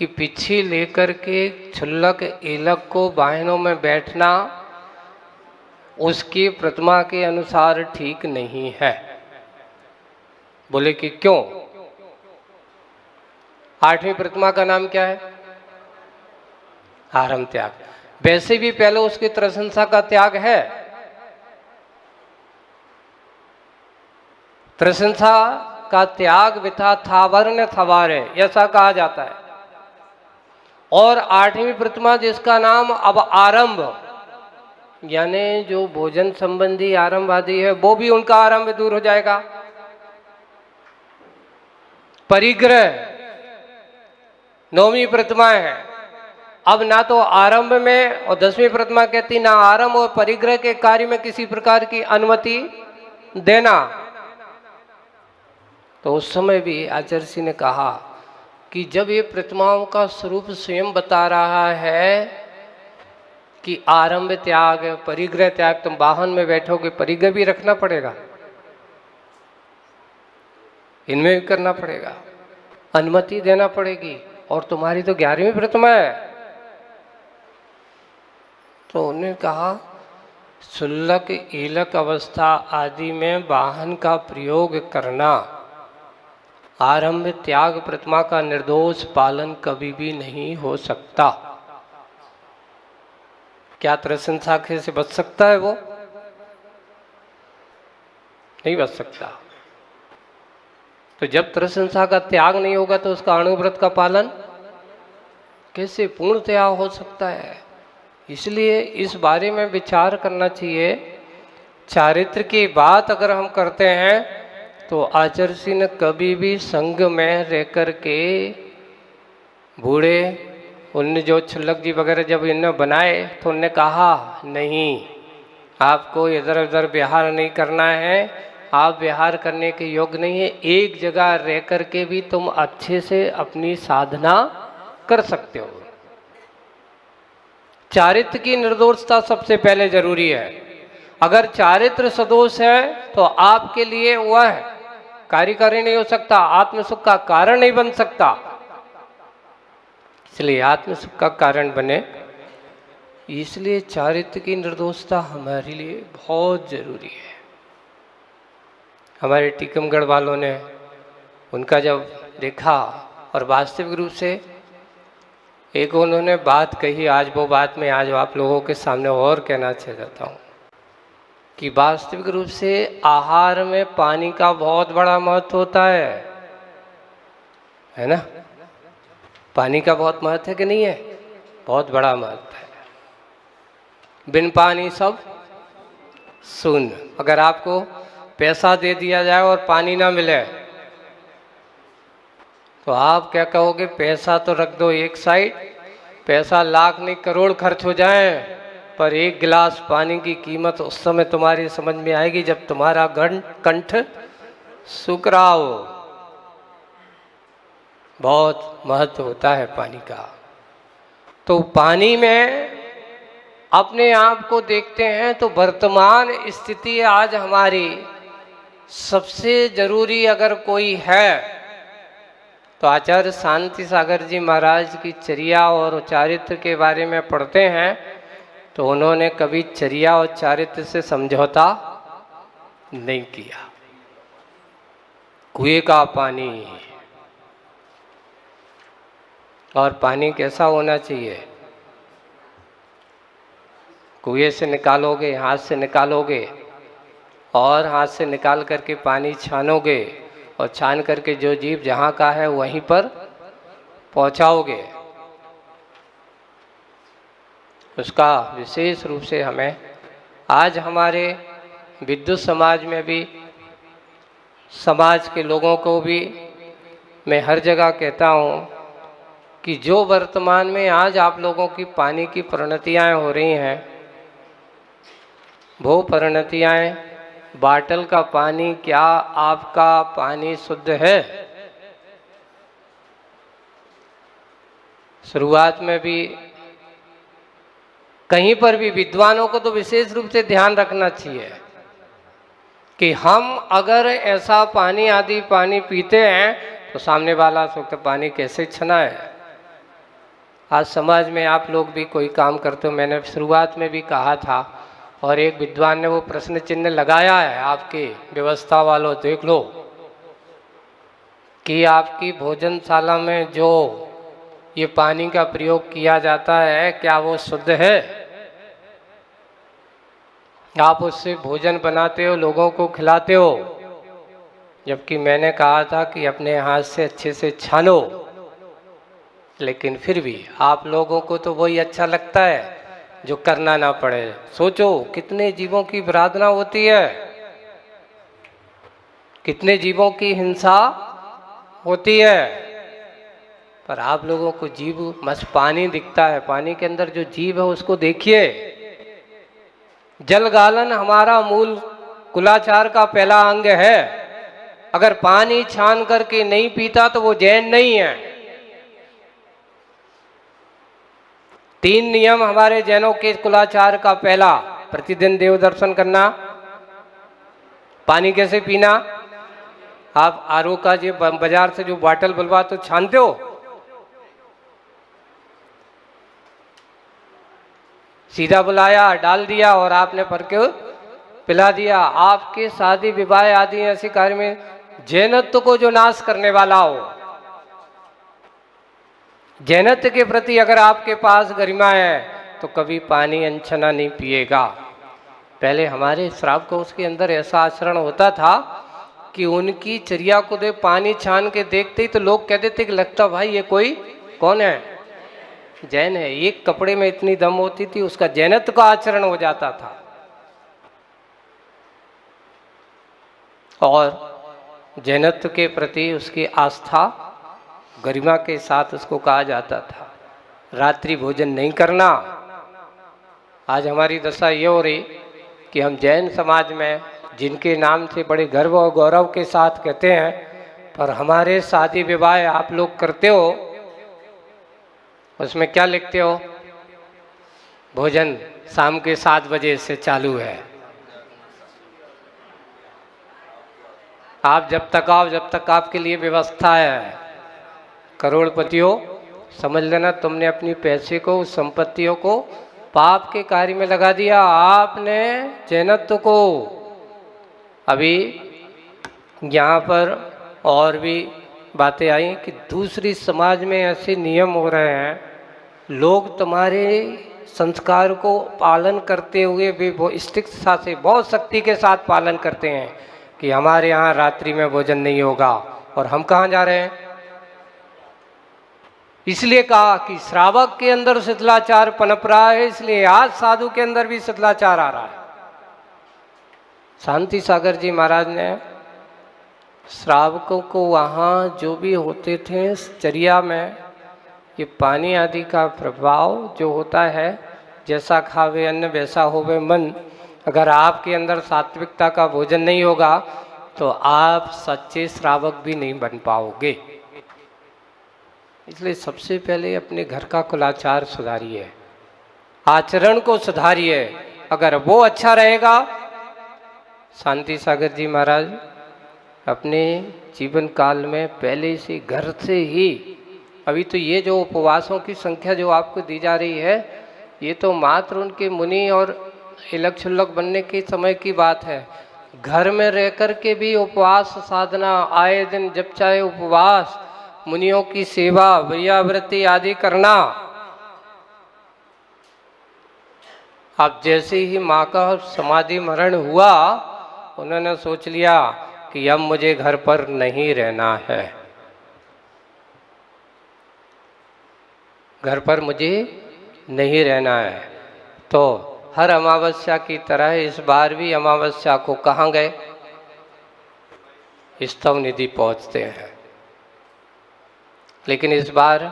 कि पिछी लेकर के छुल्लक ईलक को बाहिनों में बैठना उसकी प्रतिमा के अनुसार ठीक नहीं है। बोले कि क्यों? आठवीं प्रतिमा का नाम क्या है? आरम त्याग। वैसे भी पहले उसकी त्रसंसा का त्याग है। त्रसंसा का त्याग विथा थावर न थवारे, ऐसा कहा जाता है। और आठवीं प्रतिमा जिसका नाम अब आरंभ, यानी जो भोजन संबंधी आरंभ आदि है, वो भी उनका आरंभ दूर हो जाएगा। परिग्रह नौवीं प्रतिमा है। अब ना तो आरंभ में, और 10वीं प्रतिमा कहती ना आरंभ और परिग्रह के कार्य में किसी प्रकार की अनुमति देना। तो उस समय भी आचार्य जी ने कहा कि जब ये प्रतिमाओं का स्वरूप स्वयं बता रहा है कि आरंभ त्याग, परिग्रह त्याग, तुम वाहन में बैठोगे, परिग्रह भी रखना पड़ेगा, इनमें भी करना पड़ेगा, अनुमति देना पड़ेगी। और तुम्हारी तो 11वीं प्रतिमा है। तो उन्होंने कहा शुल्लक ईलक अवस्था आदि में वाहन का प्रयोग करना, आरंभ त्याग प्रतिमा का निर्दोष पालन कभी भी नहीं हो सकता। क्या त्रसंसा से बच सकता है? वो नहीं बच सकता। तो जब त्रसंसा का त्याग नहीं होगा तो उसका अणुव्रत का पालन कैसे पूर्णतया हो सकता है? इसलिए इस बारे में विचार करना चाहिए। चारित्र की बात अगर हम करते हैं तो आचार्य जी ने कभी भी संघ में रह कर के बूढ़े, उनने जो छुल्लक जी वगैरह जब इन्होंने बनाए तो उनने कहा नहीं, आपको इधर उधर विहार नहीं करना है, आप विहार करने के योग्य नहीं है, एक जगह रह कर के भी तुम अच्छे से अपनी साधना कर सकते हो। चारित्र की निर्दोषता सबसे पहले जरूरी है। अगर चारित्र सदोष है तो आपके लिए वह कार्यकारी नहीं हो सकता, आत्मसुख का कारण नहीं बन सकता। इसलिए आत्मसुख का कारण बने, इसलिए चारित्र की निर्दोषता हमारे लिए बहुत जरूरी है। हमारे टीकमगढ़ वालों ने उनका जब देखा और वास्तविक रूप से एक उन्होंने बात कही, आज वो बात मैं आज आप लोगों के सामने और कहना चाहता हूँ कि वास्तविक रूप से आहार में पानी का बहुत बड़ा महत्व होता है ना? पानी का बहुत महत्व है कि नहीं है? बहुत बड़ा महत्व है। बिन पानी सब शून्य। अगर आपको पैसा दे दिया जाए और पानी ना मिले तो आप क्या कहोगे? पैसा तो रख दो एक साइड, पैसा लाख नहीं करोड़ खर्च हो जाए, पर एक गिलास पानी की कीमत उस समय तुम्हारी समझ में आएगी जब तुम्हारा कंठ सूख रहा हो। बहुत महत्व होता है पानी का। तो पानी में अपने आप को देखते हैं तो वर्तमान स्थिति आज हमारी सबसे जरूरी अगर कोई है तो आचार्य शांति सागर जी महाराज की चर्या और चारित्र के बारे में पढ़ते हैं तो उन्होंने कभी चर्या और चारित्र से समझौता नहीं किया। कुएं का पानी, और पानी कैसा होना चाहिए? कुएं से निकालोगे, हाथ से निकालोगे और हाथ से निकाल करके पानी छानोगे और छान करके जो जीव जहाँ का है वहीं पर पहुँचाओगे। उसका विशेष रूप से हमें आज हमारे विद्युत समाज में भी, समाज के लोगों को भी मैं हर जगह कहता हूँ कि जो वर्तमान में आज आप लोगों की पानी की परिणतियाँ हो रही हैं, वो परिणतियाँ बाटल का पानी, क्या आपका पानी शुद्ध है? शुरुआत में भी कहीं पर भी विद्वानों को तो विशेष रूप से ध्यान रखना चाहिए कि हम अगर ऐसा पानी आदि पानी पीते हैं तो सामने वाला सोचता पानी कैसे छना है, आज समाज में आप लोग भी कोई काम करते हो, मैंने शुरुआत में भी कहा था, और एक विद्वान ने वो प्रश्न चिन्ह लगाया है आपकी व्यवस्था वालों, देख लो कि आपकी भोजनशाला में जो ये पानी का प्रयोग किया जाता है क्या वो शुद्ध है? आप उससे भोजन बनाते हो, लोगों को खिलाते हो, जबकि मैंने कहा था कि अपने हाथ से अच्छे से छानो। लेकिन फिर भी आप लोगों को तो वही अच्छा लगता है जो करना ना पड़े। सोचो कितने जीवों की विराधना होती है, कितने जीवों की हिंसा होती है, पर आप लोगों को जीव बस पानी दिखता है। पानी के अंदर जो जीव है उसको देखिए। जल गालन हमारा मूल कुलाचार का पहला अंग है। अगर पानी छान करके नहीं पीता तो वो जैन नहीं है। 3 नियम हमारे जैनों के कुलाचार का। पहला, प्रतिदिन देव दर्शन करना। पानी कैसे पीना? आप आरओ का जो बाजार से जो बॉटल बुलवा तो छानते हो, सीधा बुलाया, डाल दिया और आपने भर के पिला दिया। आपके शादी विवाह आदि ऐसे कार्य में जैनत्व को जो नाश करने वाला हो, जैनत्व के प्रति अगर आपके पास गरिमा है तो कभी पानी अनछना नहीं पिएगा। पहले हमारे श्रावकों उसके अंदर ऐसा आचरण होता था कि उनकी चर्या को दे पानी छान के देखते ही तो लोग कहते थे कि लगता भाई ये कोई कौन है, जैन है। एक कपड़े में इतनी दम होती थी, उसका जैनत्व का आचरण हो जाता था। और जैनत्व के प्रति उसकी आस्था गरिमा के साथ उसको कहा जाता था। रात्रि भोजन नहीं करना। आज हमारी दशा ये हो रही कि हम जैन समाज में जिनके नाम से बड़े गर्व और गौरव के साथ कहते हैं, पर हमारे शादी विवाह आप लोग करते हो, उसमें क्या लिखते हो? भोजन शाम के 7 बजे से चालू है। आप जब तक आओ, जब तक आपके लिए व्यवस्था है। करोड़पतियों, समझ लेना तुमने अपनी पैसे को, संपत्तियों को पाप के कार्य में लगा दिया। आपने जैनत्व को, अभी यहाँ पर और भी बातें आई कि दूसरी समाज में ऐसे नियम हो रहे हैं, लोग तुम्हारे संस्कार को पालन करते हुए भी वो स्टिक्ता से, बहुत सख्ती के साथ पालन करते हैं कि हमारे यहाँ रात्रि में भोजन नहीं होगा। और हम कहाँ जा रहे हैं? इसलिए कहा कि श्रावक के अंदर शिथिलाचार पनप रहा है, इसलिए आज साधु के अंदर भी शिथिलाचार आ रहा है। शांति सागर जी महाराज ने श्रावकों को वहाँ जो भी होते थे चर्या में, ये पानी आदि का प्रभाव जो होता है, जैसा खावे अन्न वैसा होवे मन। अगर आपके अंदर सात्विकता का भोजन नहीं होगा तो आप सच्चे श्रावक भी नहीं बन पाओगे। इसलिए सबसे पहले अपने घर का कुलाचार सुधारिए, आचरण को सुधारिए। अगर वो अच्छा रहेगा, शांति सागर जी महाराज अपने जीवन काल में पहले से घर से ही, अभी तो ये जो उपवासों की संख्या जो आपको दी जा रही है, ये तो मात्र उनके मुनि और इलक छुल्लक बनने के समय की बात है। घर में रह कर के भी उपवास साधना, आए दिन जब चाहे उपवास, मुनियों की सेवा, वैयावृत्ति आदि करना। अब जैसे ही माँ का समाधि मरण हुआ, उन्होंने सोच लिया कि अब मुझे घर पर नहीं रहना है, घर पर मुझे नहीं रहना है। तो हर अमावस्या की तरह इस बार भी अमावस्या को कहाँ गए? स्तव निधि पहुँचते हैं। लेकिन इस बार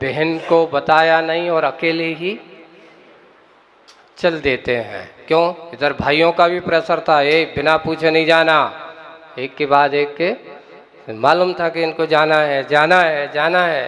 बहन को बताया नहीं और अकेले ही चल देते हैं। क्यों? इधर भाइयों का भी प्रेशर था, एक बिना पूछे नहीं जाना, एक के बाद एक के मालूम था कि इनको जाना है, जाना है, जाना है।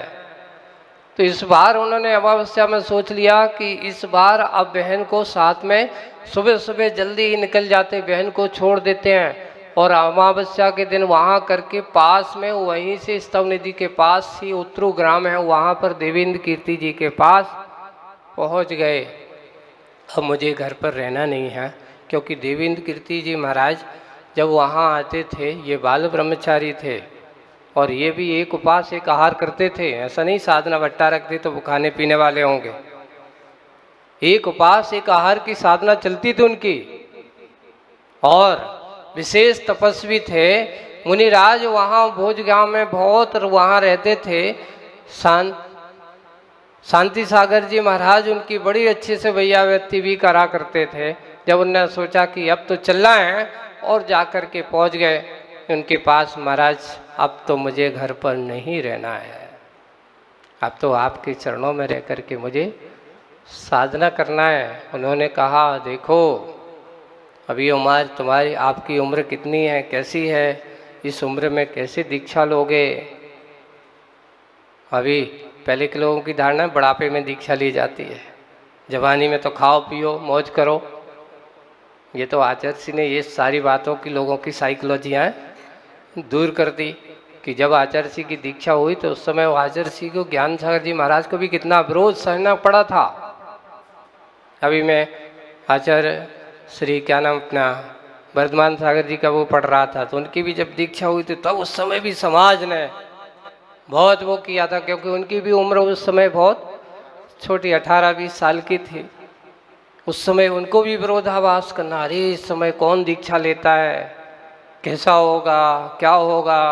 तो इस बार उन्होंने अमावस्या में सोच लिया कि इस बार अब बहन को साथ में सुबह सुबह जल्दी ही निकल जाते, बहन को छोड़ देते हैं। और अमावस्या के दिन वहाँ करके पास में वहीं से स्तव नदी के पास ही उत्तरू ग्राम है, वहाँ पर देवेंद्र कीर्ति जी के पास पहुँच गए। अब मुझे घर पर रहना नहीं है, क्योंकि देवेंद्र कीर्ति जी महाराज जब वहाँ आते थे ये बाल ब्रह्मचारी थे, और ये भी एक उपास एक आहार करते थे। ऐसा नहीं साधना भट्टा रखते तो वो खाने पीने वाले होंगे। एक उपास एक आहार की साधना चलती थी उनकी, और विशेष तपस्वी थे मुनिराज। वहाँ भोज गांव में बहुत वहाँ रहते थे। शांति सागर जी महाराज उनकी बड़ी अच्छे से भैयावृत्ति भी करा करते थे। जब उन्होंने सोचा कि अब तो चलना है, और जाकर के पहुँच गए उनके पास, महाराज अब तो मुझे घर पर नहीं रहना है, अब तो आपके चरणों में रह कर के मुझे साधना करना है। उन्होंने कहा देखो अभी उम्र तुम्हारी, आपकी उम्र कितनी है, कैसी है, इस उम्र में कैसे दीक्षा लोगे। अभी पहले के लोगों की धारणा बुढ़ापे में दीक्षा ली जाती है, जवानी में तो खाओ पियो मौज करो। ये तो आचार्य जी ने ये सारी बातों की लोगों की साइकोलॉजियाँ दूर कर दी कि जब आचार्य जी की दीक्षा हुई तो उस समय आचार्य जी को ज्ञान सागर जी महाराज को भी कितना विरोध सहना पड़ा था। अभी मैं आचार्य श्री क्या नाम अपना वर्धमान सागर जी का वो पढ़ रहा था, तो उनकी भी जब दीक्षा हुई थी तब उस समय भी समाज ने बहुत वो किया था, क्योंकि उनकी भी उम्र उस समय बहुत छोटी 18-20 साल की थी। उस समय उनको भी विरोधाभास करना, अरे इस समय कौन दीक्षा लेता है, कैसा होगा क्या होगा।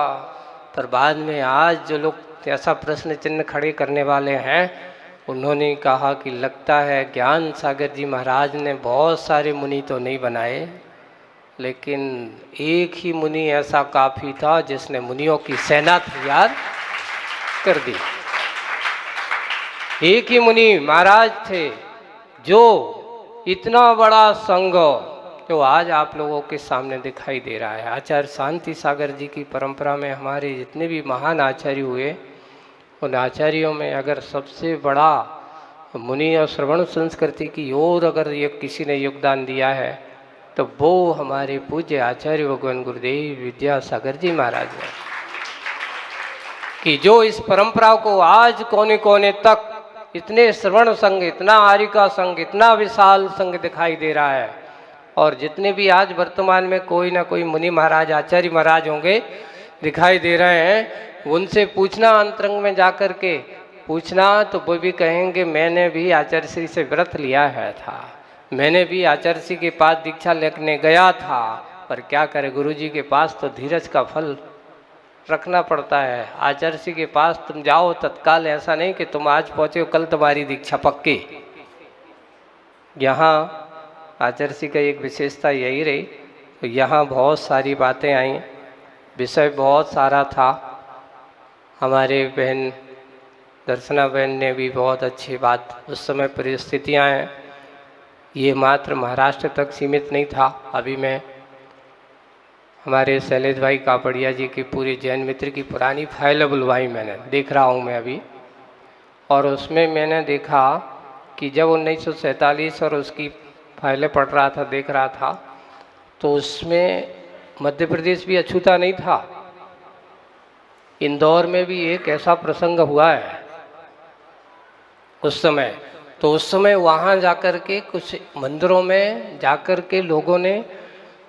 पर बाद में आज जो लोग ऐसा प्रश्न चिन्ह खड़े करने वाले हैं, उन्होंने कहा कि लगता है ज्ञान सागर जी महाराज ने बहुत सारे मुनि तो नहीं बनाए, लेकिन एक ही मुनि ऐसा काफ़ी था जिसने मुनियों की सेना तैयार कर दी। एक ही मुनि महाराज थे जो इतना बड़ा संघ जो आज आप लोगों के सामने दिखाई दे रहा है। आचार्य शांति सागर जी की परंपरा में हमारे जितने भी महान आचार्य हुए, उन आचार्यों में अगर सबसे बड़ा मुनि और श्रवण संस्कृति की ओर अगर ये किसी ने योगदान दिया है तो वो हमारे पूज्य आचार्य भगवान गुरुदेव विद्यासागर जी महाराज ने, कि जो इस परंपरा को आज कोने कोने तक इतने श्रवण संघ, इतना आरिका संघ, इतना विशाल संघ दिखाई दे रहा है। और जितने भी आज वर्तमान में कोई ना कोई मुनि महाराज आचार्य महाराज होंगे दिखाई दे रहे हैं, उनसे पूछना अंतरंग में जाकर के पूछना, तो वो भी कहेंगे मैंने भी आचार्य श्री से व्रत लिया है था, मैंने भी आचार्य श्री के पास दीक्षा लेने गया था, पर क्या करे गुरु जी के पास तो धीरज का फल रखना पड़ता है। आचार्य श्री के पास तुम जाओ तत्काल, ऐसा नहीं कि तुम आज पहुँचे हो कल तुम्हारी दीक्षा पक्की। यहाँ आचार्य श्री का एक विशेषता यही रही, तो यहाँ बहुत सारी बातें आई, विषय बहुत सारा था। हमारे बहन दर्शना बहन ने भी बहुत अच्छी बात, उस समय परिस्थितियाँ हैं, ये मात्र महाराष्ट्र तक सीमित नहीं था। अभी मैं हमारे शैलेश भाई कापड़िया जी की पूरी जैन मित्र की पुरानी फाइल बुलवाई, मैंने देख रहा हूँ मैं अभी, और उसमें मैंने देखा कि जब 1947 और उसकी फाइलें पढ़ रहा था, देख रहा था, तो उसमें मध्य प्रदेश भी अछूता नहीं था। इंदौर में भी एक ऐसा प्रसंग हुआ है उस समय। तो उस समय वहाँ जाकर के कुछ मंदिरों में जाकर के लोगों ने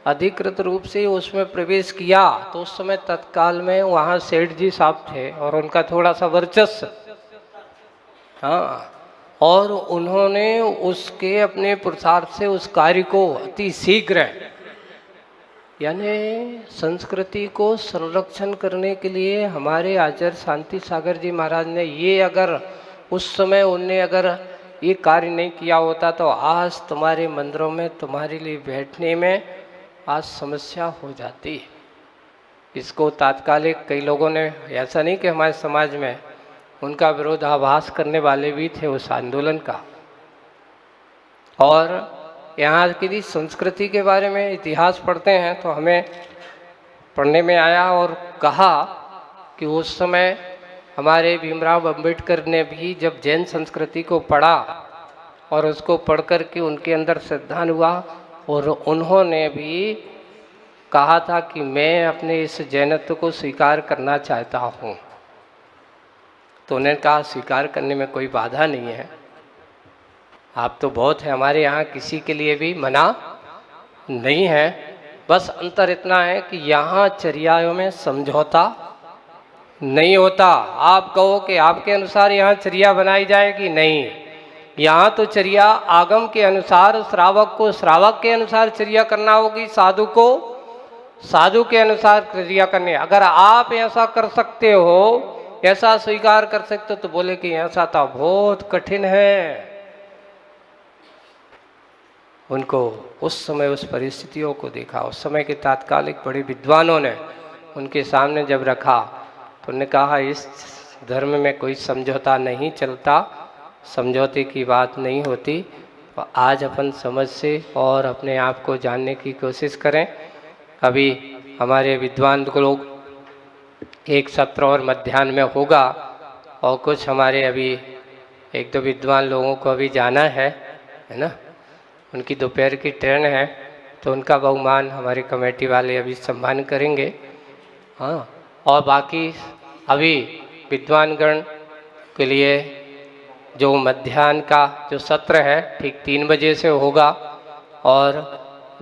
अधिकृत रूप से उसमें प्रवेश किया, तो उस समय तत्काल में वहाँ सेठ जी साहब थे और उनका थोड़ा सा वर्चस्व, हाँ, और उन्होंने उसके अपने पुरुषार्थ से उस कार्य को अति शीघ्र, यानी संस्कृति को संरक्षण करने के लिए हमारे आचार्य शांति सागर जी महाराज ने ये, अगर उस समय उनने अगर ये कार्य नहीं किया होता तो आज तुम्हारे मंदिरों में तुम्हारे लिए बैठने में आज समस्या हो जाती। इसको तात्कालिक कई लोगों ने, ऐसा नहीं कि हमारे समाज में उनका विरोधाभास करने वाले भी थे उस आंदोलन का। और यहाँ की संस्कृति के बारे में इतिहास पढ़ते हैं तो हमें पढ़ने में आया और कहा कि उस समय हमारे भीमराव अंबेडकर ने भी जब जैन संस्कृति को पढ़ा और उसको पढ़ कर के उनके अंदर श्रद्धा हुआ, और उन्होंने भी कहा था कि मैं अपने इस जैनत्व को स्वीकार करना चाहता हूँ। तो उन्होंने कहा स्वीकार करने में कोई बाधा नहीं है, आप तो बहुत है, हमारे यहाँ किसी के लिए भी मना नहीं है। बस अंतर इतना है कि यहाँ चर्याओं में समझौता नहीं होता। आप कहो कि आपके अनुसार यहाँ चर्या बनाई जाएगी, नहीं, यहाँ तो चर्या आगम के अनुसार, श्रावक को श्रावक के अनुसार चर्या करना होगी, साधु को साधु के अनुसार चर्या करनी। अगर आप ऐसा कर सकते हो, ऐसा स्वीकार कर सकते हो, तो बोले कि ऐसा तो बहुत कठिन है। उनको उस समय उस परिस्थितियों को देखा, उस समय के तात्कालिक बड़े विद्वानों ने उनके सामने जब रखा तो उन्होंने कहा इस धर्म में कोई समझौता नहीं चलता, समझौते की बात नहीं होती। तो आज अपन समझ से और अपने आप को जानने की कोशिश करें। अभी हमारे विद्वान लोग एक सत्र और मध्याह्न में होगा, और कुछ हमारे अभी एक दो विद्वान लोगों को अभी जाना है ना, उनकी दोपहर की ट्रेन है, तो उनका बहुमान हमारे कमेटी वाले अभी सम्मान करेंगे। हाँ, और बाकी अभी विद्वानगण के लिए जो मध्याह्न का जो सत्र है ठीक 3 बजे से होगा, और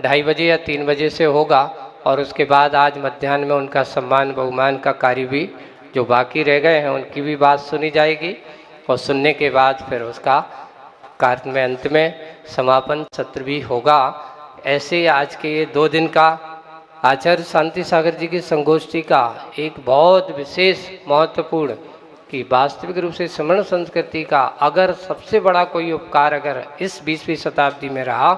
2:30 बजे या 3 बजे से होगा, और उसके बाद आज मध्याह्न में उनका सम्मान बहुमान का कार्य भी जो बाकी रह गए हैं उनकी भी बात सुनी जाएगी, और सुनने के बाद फिर उसका कार्य में अंत में समापन सत्र भी होगा। ऐसे आज के ये 2 दिन का आचार्य शांति सागर जी की संगोष्ठी का एक बहुत विशेष महत्वपूर्ण कि वास्तविक रूप से श्रमण संस्कृति का अगर सबसे बड़ा कोई उपकार अगर इस 20वीं शताब्दी में रहा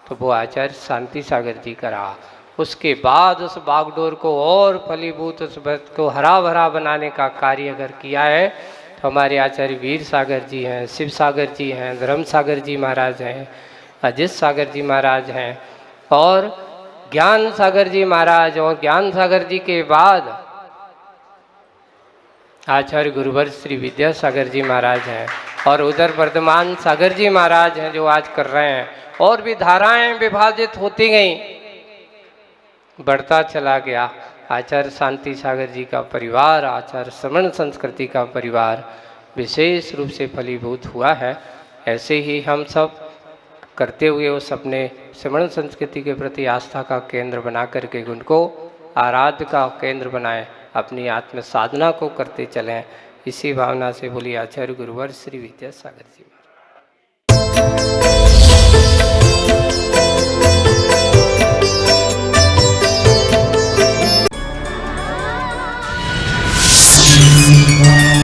तो वो आचार्य शांति सागर जी का रहा। उसके बाद उस बागडोर को और फलीभूत, उस व्रत को हरा भरा बनाने का कार्य अगर किया है तो हमारे आचार्य वीर सागर जी हैं, शिव सागर जी हैं, धर्म सागर जी महाराज हैं, अजित सागर जी महाराज हैं, और ज्ञान सागर जी महाराज, और ज्ञान सागर जी के बाद आचार्य गुरुवर श्री विद्यासागर जी महाराज हैं, और उधर वर्धमान सागर जी महाराज हैं जो आज कर रहे हैं। और भी धाराएं विभाजित होती गई, बढ़ता चला गया। आचार्य शांति सागर जी का परिवार, आचार्य श्रमण संस्कृति का परिवार विशेष रूप से फलीभूत हुआ है। ऐसे ही हम सब करते हुए उस अपने श्रमण संस्कृति के प्रति आस्था का केंद्र बना करके उनको आराध्य का केंद्र बनाएं, अपनी आत्म साधना को करते चलें। इसी भावना से बोली आचार्य गुरुवर श्री विद्यासागर जी महाराज।